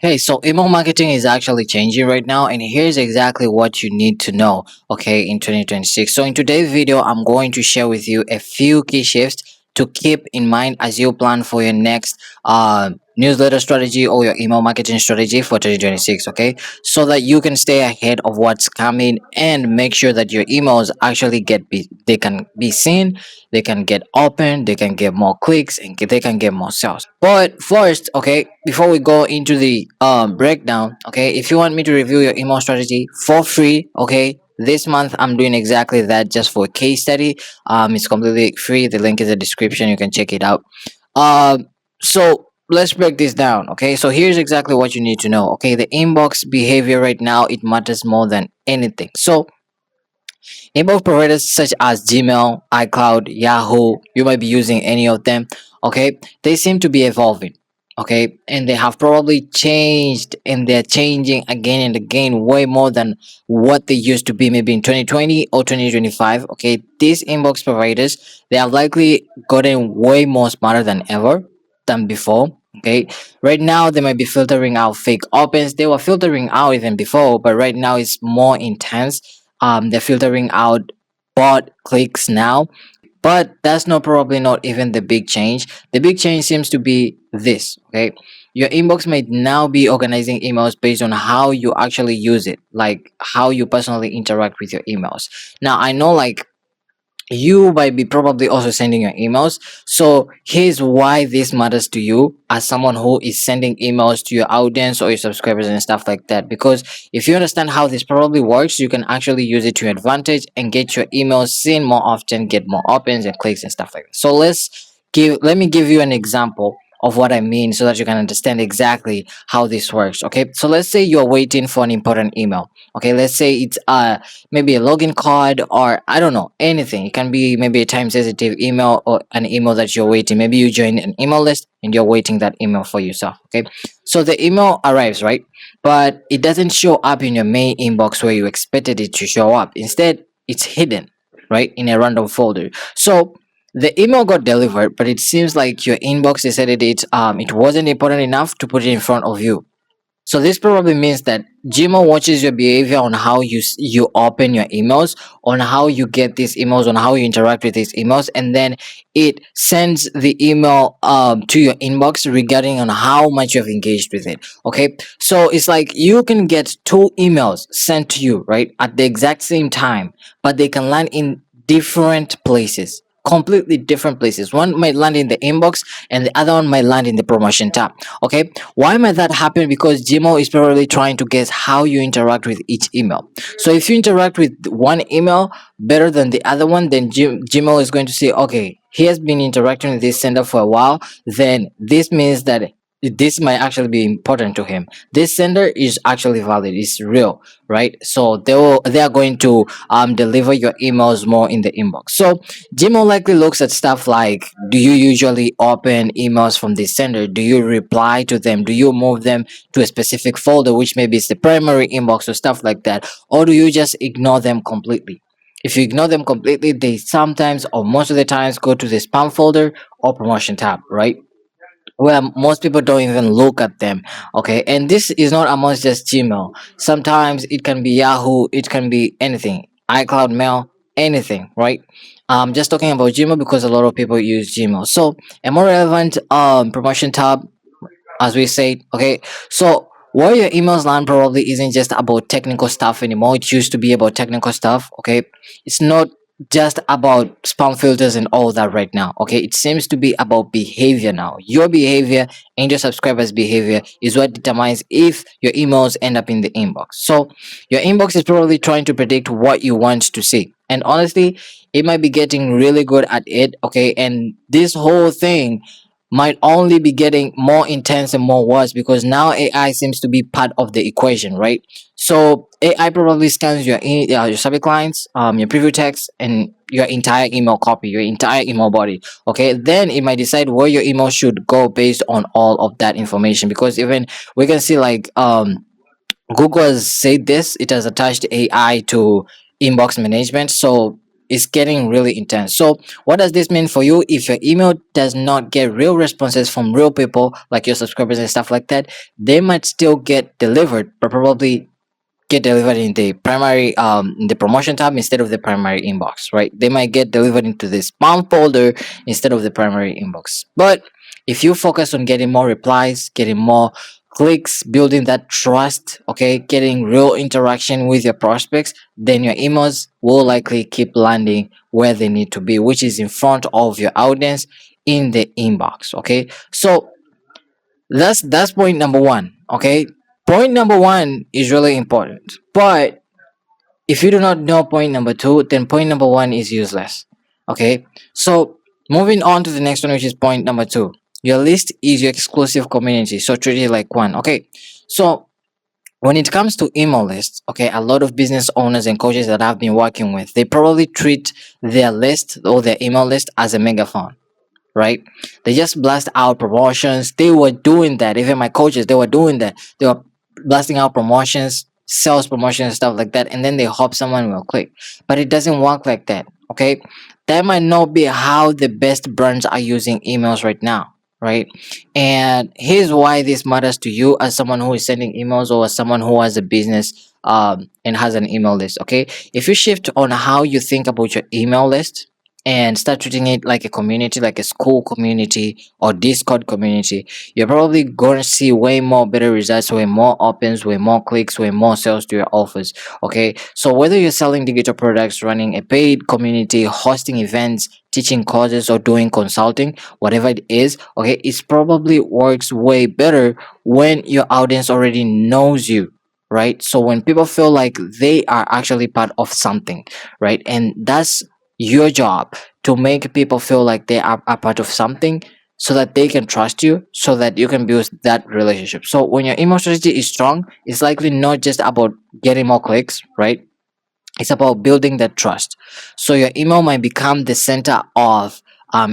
Hey, so email marketing is actually changing right now, and here's exactly what you need to know, okay, in 2026. So, in today's video, I'm going to share with you a few key shifts to keep in mind as you plan for your next newsletter strategy or your email marketing strategy for 2026, okay, so that you can stay ahead of what's coming and make sure that your emails actually they can be seen, they can get open, they can get more clicks, and they can get more sales. But first, okay, before we go into the breakdown, okay, if you want me to review your email strategy for free, okay, this month I'm doing exactly that, just for a case study. It's completely free. The link is in the description. You can check it out. So let's break this down, okay? So here's exactly what you need to know, okay? The inbox behavior right now, it matters more than anything. So email providers such as Gmail, iCloud, Yahoo, you might be using any of them, okay? They seem to be evolving, okay? And they have probably changed, and they're changing again and again, way more than what they used to be maybe in 2020 or 2025, okay? These inbox providers, they have likely gotten way more smarter than ever than before. Okay, right now they might be filtering out fake opens. They were filtering out even before, but right now it's more intense. They're filtering out bot clicks now, but that's not probably not even the big change. The big change seems to be this, okay? Your inbox might now be organizing emails based on how you actually use it, like how you personally interact with your emails. Now I know, like, you might be probably also sending your emails. So here's why this matters to you as someone who is sending emails to your audience or your subscribers and stuff like that. Because if you understand how this probably works, you can actually use it to your advantage and get your emails seen more often, get more opens and clicks and stuff like that. So let me give you an example of what I mean so that you can understand exactly how this works. Okay. So let's say you're waiting for an important email. Okay, let's say it's maybe a login card, or I don't know, anything. It can be maybe a time sensitive email or an email that you're waiting. Maybe you join an email list and you're waiting that email for yourself. Okay, so the email arrives, right? But it doesn't show up in your main inbox where you expected it to show up. Instead, it's hidden, right, in a random folder. So the email got delivered, but it seems like your inbox decided it wasn't important enough to put it in front of you. So this probably means that Gmail watches your behavior on how you open your emails, on how you get these emails, on how you interact with these emails, and then it sends the email to your inbox regarding on how much you have engaged with it. Okay, so it's like you can get two emails sent to you right at the exact same time, but they can land in different places, completely different places. One might land in the inbox and the other one might land in the promotion tab. Okay, why might that happen? Because Gmail is probably trying to guess how you interact with each email. So if you interact with one email better than the other one, then Gmail is going to say, okay, he has been interacting with this sender for a while. Then this means that this might actually be important to him. This sender is actually valid. It's real, right? So they are going to deliver your emails more in the inbox. So Gmail likely looks at stuff like, do you usually open emails from the sender? Do you reply to them? Do you move them to a specific folder, which maybe is the primary inbox or stuff like that? Or do you just ignore them completely? If you ignore them completely, they sometimes or most of the times go to the spam folder or promotion tab, right? Where most people don't even look at them. Okay, and this is not amongst just Gmail. Sometimes it can be Yahoo, it can be anything, iCloud mail, anything, right? Just talking about Gmail because a lot of people use Gmail. So a more relevant promotion tab, as we said. Okay, so where your emails land probably isn't just about technical stuff anymore. It used to be about technical stuff. Okay, it's not just about spam filters and all that right now. Okay, it seems to be about behavior now. Your behavior and your subscribers behavior is what determines if your emails end up in the inbox. So your inbox is probably trying to predict what you want to see, and honestly it might be getting really good at it. Okay, and this whole thing might only be getting more intense and more worse because now AI seems to be part of the equation, right? So AI probably scans your subject lines, your preview text, and your entire email copy, your entire email body. Okay, then it might decide where your email should go based on all of that information. Because even we can see, like, Google has said this; it has attached AI to inbox management. So it's getting really intense. So what does this mean for you? If your email does not get real responses from real people like your subscribers and stuff like that, they might still get delivered, but probably get delivered in the primary in the promotion tab instead of the primary inbox, right? They might get delivered into the spam folder instead of the primary inbox. But if you focus on getting more replies, getting more clicks, building that trust, okay, getting real interaction with your prospects, then your emails will likely keep landing where they need to be, which is in front of your audience in the inbox. Okay, so that's point number one. Okay, point number one is really important, but if you do not know point number two, then point number one is useless. Okay, so moving on to the next one, which is point number two. Your list is your exclusive community, so treat it like one. Okay, so when it comes to email lists, okay, a lot of business owners and coaches that I've been working with, they probably treat their list or their email list as a megaphone, right? They just blast out promotions. They were doing that. Even my coaches, they were doing that. They were blasting out promotions, sales promotions, stuff like that, and then they hope someone will click. But it doesn't work like that. Okay, that might not be how the best brands are using emails right now. Right, and here's why this matters to you as someone who is sending emails or as someone who has a business and has an email list. Okay, if you shift on how you think about your email list and start treating it like a community, like a school community or Discord community, you're probably going to see way more better results, way more opens, way more clicks, way more sales to your offers. Okay, so whether you're selling digital products, running a paid community, hosting events, teaching courses, or doing consulting, whatever it is, okay, it probably works way better when your audience already knows you. Right, so when people feel like they are actually part of something, right, and that's your job to make people feel like they are a part of something so that they can trust you, so that you can build that relationship. So when your email strategy is strong, it's likely not just about getting more clicks, right? It's about building that trust. So your email might become the center of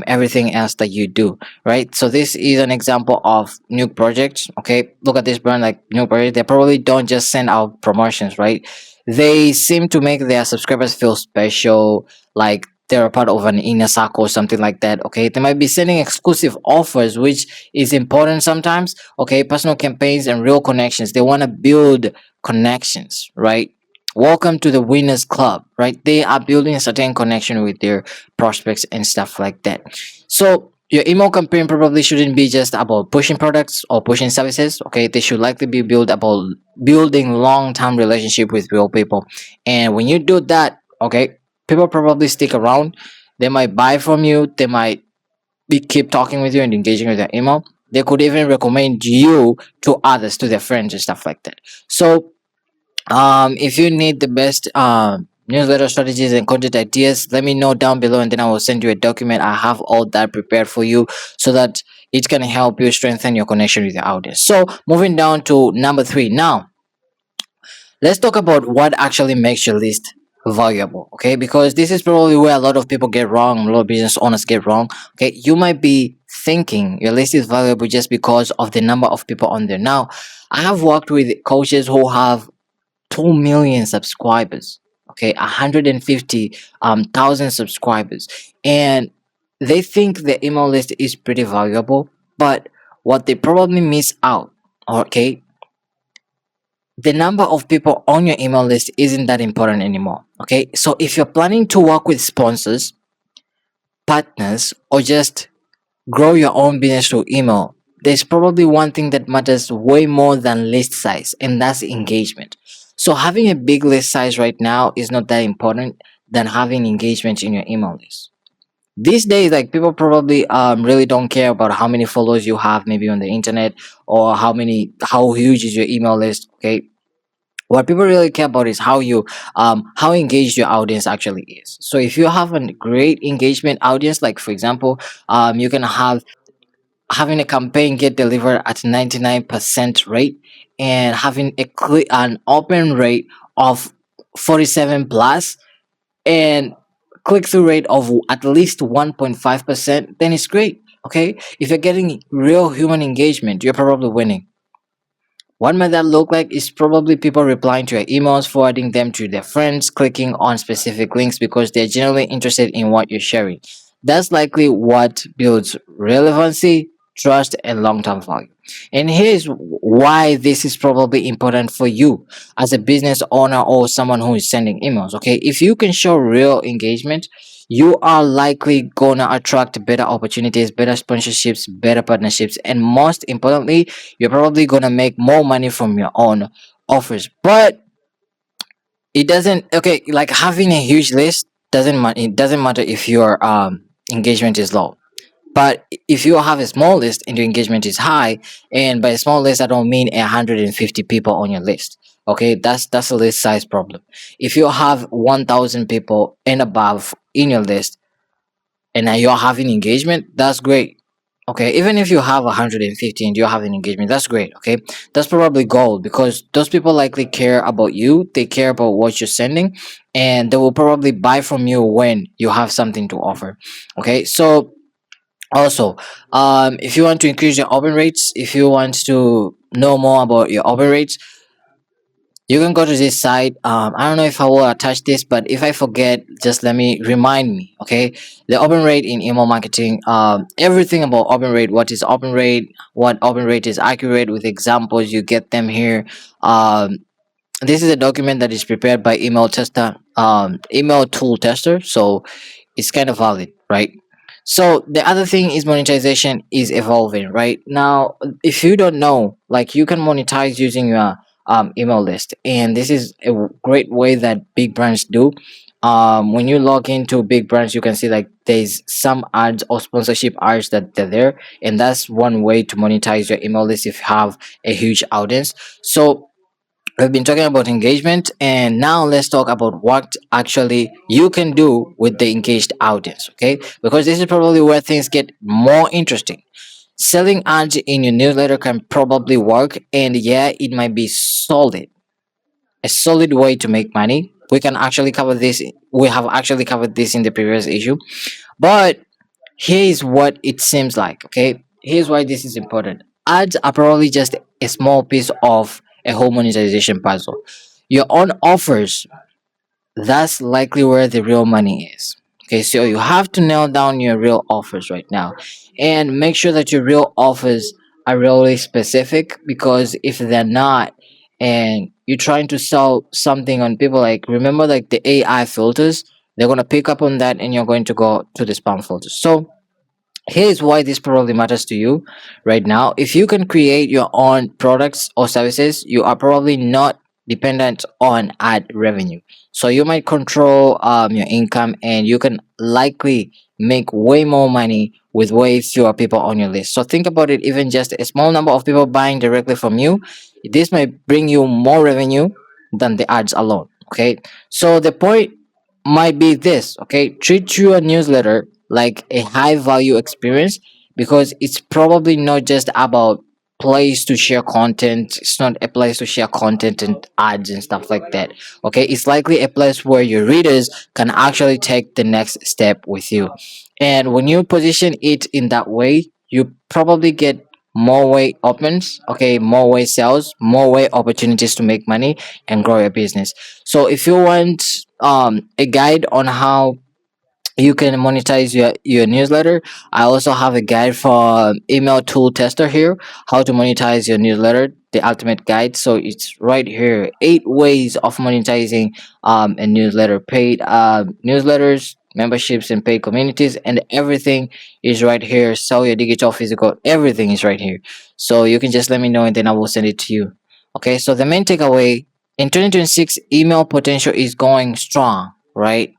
everything else that you do, right? So this is an example of new projects. Okay, look at this brand like new project. They probably don't just send out promotions, right? They seem to make their subscribers feel special, like they're a part of an inner circle or something like that. Okay, they might be sending exclusive offers, which is important sometimes. Okay, personal campaigns and real connections. They want to build connections, right? Welcome to the winners club, right? They are building a certain connection with their prospects and stuff like that. So your email campaign probably shouldn't be just about pushing products or pushing services. Okay, they should likely be built about building long-term relationship with real people. And when you do that, okay, people probably stick around. They might buy from you. They might keep talking with you and engaging with your email. They could even recommend you to others, to their friends and stuff like that. So if you need the best newsletter strategies and content ideas, let me know down below, and then I will send you a document. I have all that prepared for you so that it can help you strengthen your connection with your audience. So moving down to number three now, let's talk about what actually makes your list valuable. Okay, because this is probably where a lot of people get wrong, a lot of business owners get wrong. Okay, you might be thinking your list is valuable just because of the number of people on there. Now, I have worked with coaches who have 2 million subscribers, okay, 150 thousand subscribers, and they think the email list is pretty valuable. But what they probably miss out, okay, the number of people on your email list isn't that important anymore. Okay, so if you're planning to work with sponsors, partners, or just grow your own business through email, there's probably one thing that matters way more than list size, and that's engagement. So having a big list size right now is not that important than having engagement in your email list. These days, like, people probably really don't care about how many followers you have maybe on the internet, or how huge is your email list. Okay, what people really care about is how engaged your audience actually is. So if you have a great engagement audience, like for example, you can have having a campaign get delivered at 99% rate, and having an open rate of 47 plus, and click-through rate of at least 1.5%, then it's great. Okay, if you're getting real human engagement, you're probably winning. What might that look like? Is probably people replying to your emails, forwarding them to their friends, clicking on specific links because they're genuinely interested in what you're sharing. That's likely what builds relevancy, trust, and long term value. And here's why this is probably important for you as a business owner or someone who is sending emails. Okay, if you can show real engagement, you are likely gonna attract better opportunities, better sponsorships, better partnerships, and most importantly, you're probably gonna make more money from your own offers. But it doesn't, okay, like having a huge list doesn't matter. It doesn't matter if your engagement is low. But if you have a small list and your engagement is high, and by a small list I don't mean 150 people on your list. Okay, that's a list size problem. If you have 1,000 people and above in your list, and now you're having engagement, that's great. Okay, even if you have 150 and you're having engagement, that's great. Okay, that's probably gold because those people likely care about you, they care about what you're sending, and they will probably buy from you when you have something to offer. Okay, so also, if you want to increase your open rates, if you want to know more about your open rates, you can go to this site. I don't know if I will attach this, but if I forget, just let me remind me. Okay, the open rate in email marketing. Everything about open rate. What is open rate? What open rate is accurate with examples. You get them here. This is a document that is prepared by email tester, email tool tester. So it's kind of valid, right? So the other thing is monetization is evolving right now. If you don't know, like you can monetize using your email list, and this is a great way that big brands do. When you log into big brands, you can see like there's some ads or sponsorship ads that they're there, and that's one way to monetize your email list if you have a huge audience. So we've been talking about engagement, and now let's talk about what actually you can do with the engaged audience. Okay, because this is probably where things get more interesting. Selling ads in your newsletter can probably work, and yeah, it might be solid, a solid way to make money. We can actually cover this. We have actually covered this in the previous issue, but here's what it seems like. Okay, here's why this is important. Ads are probably just a small piece of a whole monetization puzzle. Your own offers, that's likely where the real money is. Okay, so you have to nail down your real offers right now and make sure that your real offers are really specific, because if they're not, and you're trying to sell something on people, like remember like the AI filters, they're going to pick up on that and you're going to go to the spam filters. So here's why this probably matters to you right now. If you can create your own products or services, you are probably not dependent on ad revenue. So you might control your income, and you can likely make way more money with way fewer people on your list. So think about it, even just a small number of people buying directly from you, this might bring you more revenue than the ads alone. Okay, so the point might be this. Okay, treat your newsletter like a high value experience, because it's probably not just about place to share content. It's not a place to share content and ads and stuff like that. Okay, it's likely a place where your readers can actually take the next step with you. And when you position it in that way, you probably get more way opens, okay, more way sales, more way opportunities to make money and grow your business. So if you want a guide on how you can monetize your newsletter, I also have a guide for email tool tester here, how to monetize your newsletter, the ultimate guide. So it's right here, 8 ways of monetizing a newsletter: paid newsletters, memberships, and paid communities, and everything is right here. Sell your digital, physical, everything is right here. So you can just let me know and then I will send it to you. Okay, so the main takeaway: in 2026, email potential is going strong, right?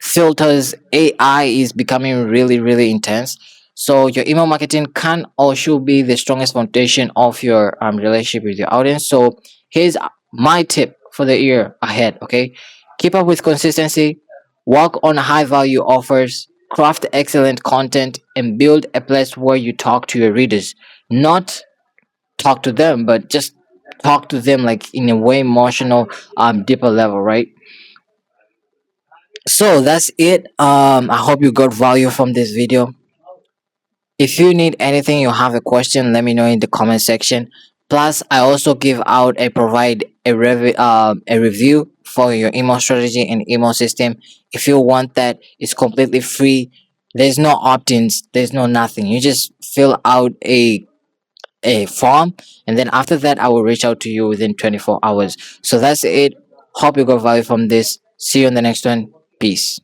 Filters, AI is becoming really, really intense. So your email marketing can or should be the strongest foundation of your relationship with your audience. So here's my tip for the year ahead. Okay, keep up with consistency, work on high value offers, craft excellent content, and build a place where you talk to your readers. Not talk to them, but just talk to them like in a way emotional, deeper level, right? So that's it. I hope you got value from this video. If you need anything, you have a question, let me know in the comment section. Plus, I also give out a provide a review for your email strategy and email system. If you want that, it's completely free. There's no opt-ins. There's no nothing. You just fill out a form, and then after that, I will reach out to you within 24 hours. So that's it. Hope you got value from this. See you in the next one. Peace.